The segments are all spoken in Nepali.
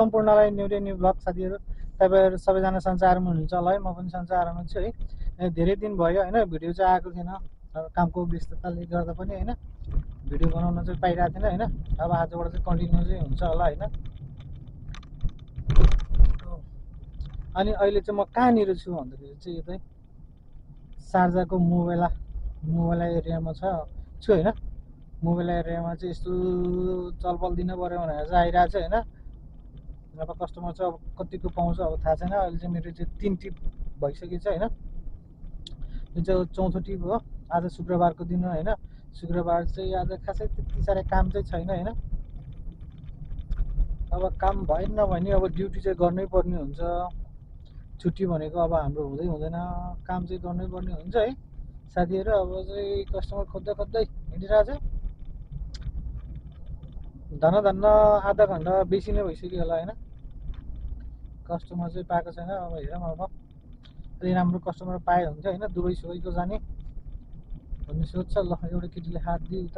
सम्पूर्णलाई न्यू ब्लग साथीहरू तपाईँहरू सबैजना सञ्चारमा हुनुहुन्छ होला है, म पनि सञ्चारमा छु है। धेरै दिन भयो होइन भिडियो चाहिँ आएको थिएन, अब कामको व्यस्तताले गर्दा पनि होइन भिडियो बनाउन चाहिँ पाइरहेको थिएन होइन। अब आजबाट चाहिँ कन्टिन्यू चाहिँ हुन्छ होला होइन। अनि अहिले चाहिँ म कहाँनिर छु भन्दाखेरि चाहिँ यतै सार्जाको मोबाइल एरियामा छु होइन। मोबाइल एरियामा चाहिँ यस्तो चलपल दिन पऱ्यो भनेर चाहिँ आइरहेको छ होइन। अब कस्टमर चाहिँ अब कतिको पाउँछ अब थाहा छैन। अहिले चाहिँ मेरो चाहिँ 3 टिप भइसकेछ होइन। यो चाहिँ 4थो टिप हो। आज शुक्रबारको दिन होइन। शुक्रबार चाहिँ आज खासै त्यति साह्रै काम चाहिँ छैन होइन। अब काम भएन भने अब ड्युटी चाहिँ गर्नै पर्ने हुन्छ। छुट्टी भनेको अब हाम्रो हुँदैन, काम चाहिँ गर्नै पर्ने हुन्छ है साथीहरू। अब चाहिँ कस्टमर खोज्दै हिँडिरहेको छ। धन्न आधा घन्टा बेसी नै भइसक्यो होला होइन। कस्टमर चाहिँ पाएको छैन। अब हेरौँ अब अलि राम्रो कस्टमर पाए हुन्थ्यो होइन, दुबई सुबईको जाने भन्ने सोध्छ। ल एउटा केटीले हात दियो त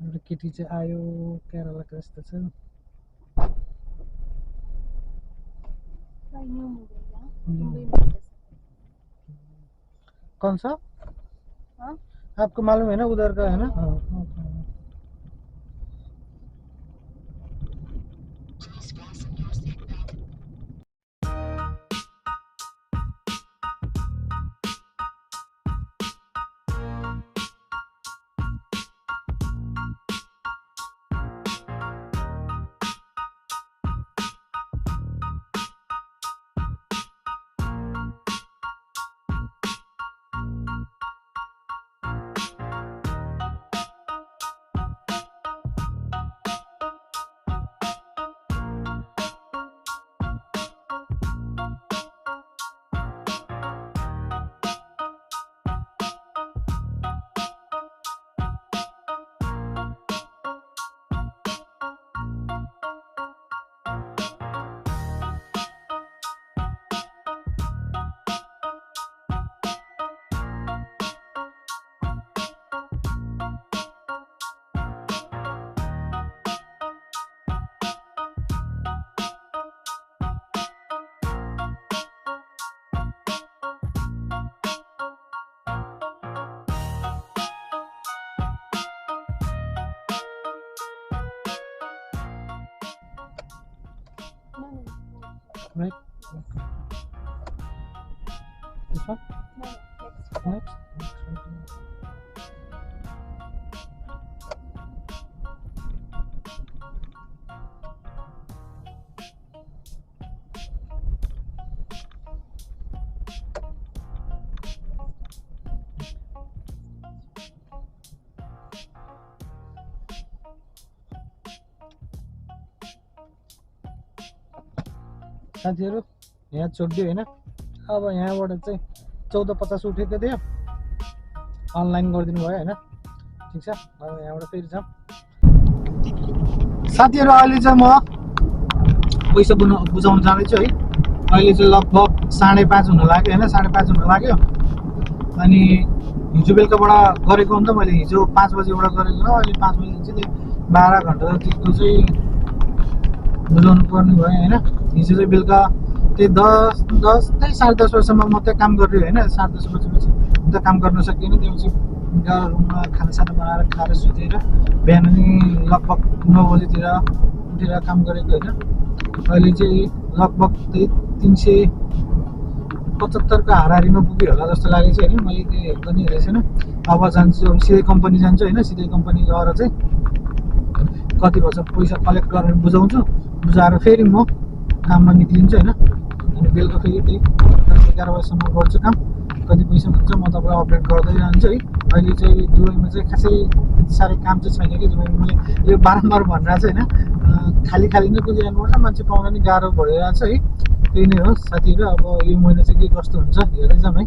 एउटा केटी चाहिँ आयो, केरलाको जस्तो छ। कौन सा आपको मालूम है ना उधर का है ना। Right. This one? No, Next. साथीहरू यहाँ छोडिदियो होइन। अब यहाँबाट चाहिँ 1450 उठेको थियो, अनलाइन गरिदिनु भयो होइन। ठिक छ, अब यहाँबाट फेरि जाउँ साथीहरू। अहिले चाहिँ म पैसा बुझाउन जाँदैछु है। अहिले चाहिँ लगभग 5:30 हुन लाग्यो होइन, 5:30 हुन लाग्यो। अनि हिजो बेलुकाबाट गरेको हो नि त मैले, हिजो 5 बजीबाट गरेको हो। अहिले 5 बजी चाहिँ 12 घन्टा जतिको चाहिँ बुझाउनु पर्ने भयो होइन। हिजो चाहिँ बेलुका त्यही 10 त्यही 10:30 बजीसम्म मात्रै काम गरेँ होइन। 10:30 बजेपछि त काम गर्न सकिएन। त्यसपछि रुममा खानासाना बनाएर खाएर सुतेर बिहान नि लगभग 9 बजीतिर उठेर काम गरेको होइन। अहिले चाहिँ लगभग त्यही 375को हाराहारीमा पुग्यो होला जस्तो लागेको छ होइन। मैले त्यो हेर्दा नि हेरेको छैन। अब जान्छु, अब सिधै कम्पनी जान्छु होइन। सिधै कम्पनी गएर चाहिँ कति भन्छ पैसा कलेक्ट गरेर बुझाउँछु। बुझाएर फेरि म काममा निक्लिन्छु होइन। अनि बेलुका फेरि त्यही 11 बजीसम्म गर्छु काम। कति पैसा हुन्छ म तपाईँलाई अपडेट गर्दै रहन्छु है। अहिले चाहिँ दुबईमा चाहिँ खासै त्यति साह्रै काम चाहिँ छैन कि दुबईमा। मैले यो बारम्बार भनिरहेको छु होइन। खाली नै कुदिरहनुपर्छ, मान्छे पाउन नि गाह्रो भइरहेको छ है। त्यही नै हो साथीहरू। अब यो महिना चाहिँ के कस्तो हुन्छ हेर्दै जाउँ है।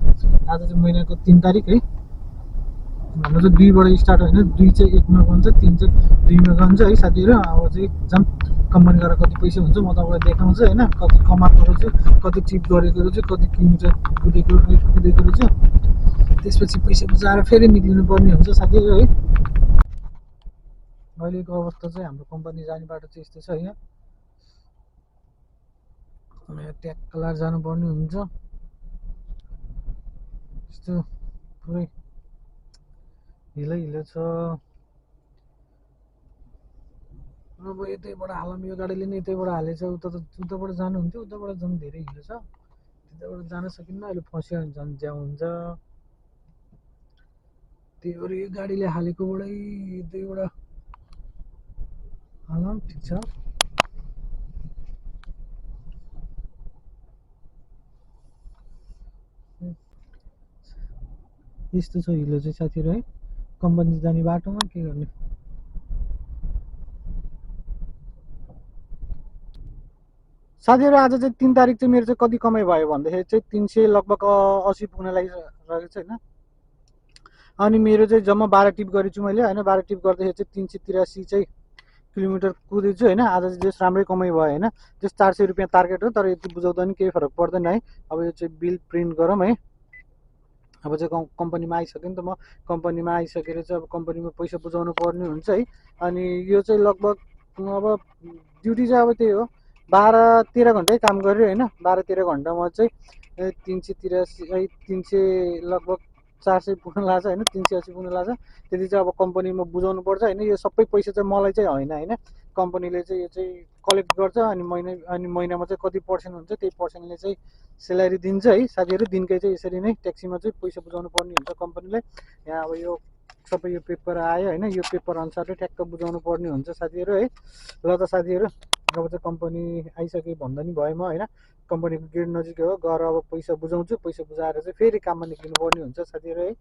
आज चाहिँ महिनाको 3 तारिक है। हाम्रो चाहिँ 2बाट स्टार्ट होइन, 2 चाहिँ 1मा गन्छ, 3 चाहिँ 2मा गन्छ है साथीहरू। अब चाहिँ जाउँ कम्पनी गरेर कति पैसा हुन्छ म तपाईँलाई देखाउँछु होइन। कति कमाएको रहेछु, कति टिप गरेको रहेछु, कति किलोमिटर कुदेको रहेछु, त्यसपछि पैसा बुझाएर फेरि निक्लिनु पर्ने हुन्छ साथीहरू है। अहिलेको अवस्था चाहिँ हाम्रो कम्पनी जाने बाटो चाहिँ यस्तो छ होइन। ट्याक्कलार जानुपर्ने हुन्छ। यस्तो पुरै हिलै हिलो छ। अब यतैबाट हालौँ, यो गाडीले नै यतैबाट हालेछ। उताबाट जानुहुन्थ्यो, उताबाट झन् धेरै हिलो छ, त्यताबाट जान सकिन्न। अहिले फस्यो भने झन् ज्याउ हुन्छ। त्यही भएर यो गाडीले हालेकोबाटै यतैबाट हालौँ, ठिक छ। यस्तो छ हिलो चाहिँ साथीहरू है, कम्पनी जाने बाटोमा। के गर्ने। साथीहरू आज चाहिँ 3 तारिक चाहिँ मेरो चाहिँ कति कमाइ भयो भन्दाखेरि चाहिँ 300 लगभग 80 पुग्न लागिरहेको छ होइन। अनि मेरो चाहिँ जम्मा 12 टिप गरेको छु मैले होइन। 12 टिप गर्दाखेरि चाहिँ 383 चाहिँ किलोमिटर कुदेको छु होइन। आज चाहिँ जस राम्रै कमाइ भयो होइन। जस 400 रुपियाँ टार्गेट हो, तर यति बुझाउँदा पनि केही फरक पर्दैन है। अब यो चाहिँ बिल प्रिन्ट गरौँ है। अब चाहिँ कम्पनीमा आइसक्यो नि त, म कम्पनीमा आइसकेर चाहिँ अब कम्पनीमा पैसा बुझाउनु पर्ने हुन्छ है। अनि यो चाहिँ लगभग अब ड्युटी चाहिँ अब त्यही हो, 12-13 घन्टै काम गऱ्यो होइन। 12-13 घन्टामा चाहिँ 383 300 लगभग 400 पुग्न लाग्छ होइन, 380 पुग्न लाग्छ। त्यति चाहिँ अब कम्पनीमा बुझाउनु पर्छ होइन। यो सबै पैसा चाहिँ मलाई चाहिँ होइन होइन, कम्पनीले चाहिँ यो चाहिँ कलेक्ट गर्छ। अनि महिनामा चाहिँ कति पर्सेन्ट हुन्छ त्यही पर्सेन्टले चाहिँ सेलेरी दिन्छ है साथीहरू। दिनकै चाहिँ यसरी नै ट्याक्सीमा चाहिँ पैसा बुझाउनु पर्ने हुन्छ कम्पनीले। यहाँ अब यो सबै यो पेपर आयो होइन, यो पेपर अनुसारले ठ्याक्क बुझाउनु पर्ने हुन्छ साथीहरू है। ल त साथीहरू, अब चाहिँ कम्पनी आइसके भन्दा नि भयो म होइन। कम्पनीको गेट नजिकै हो, गएर अब पैसा बुझाउँछु। पैसा बुझाएर चाहिँ फेरि काममा निक्लिनु पर्ने हुन्छ साथीहरू है।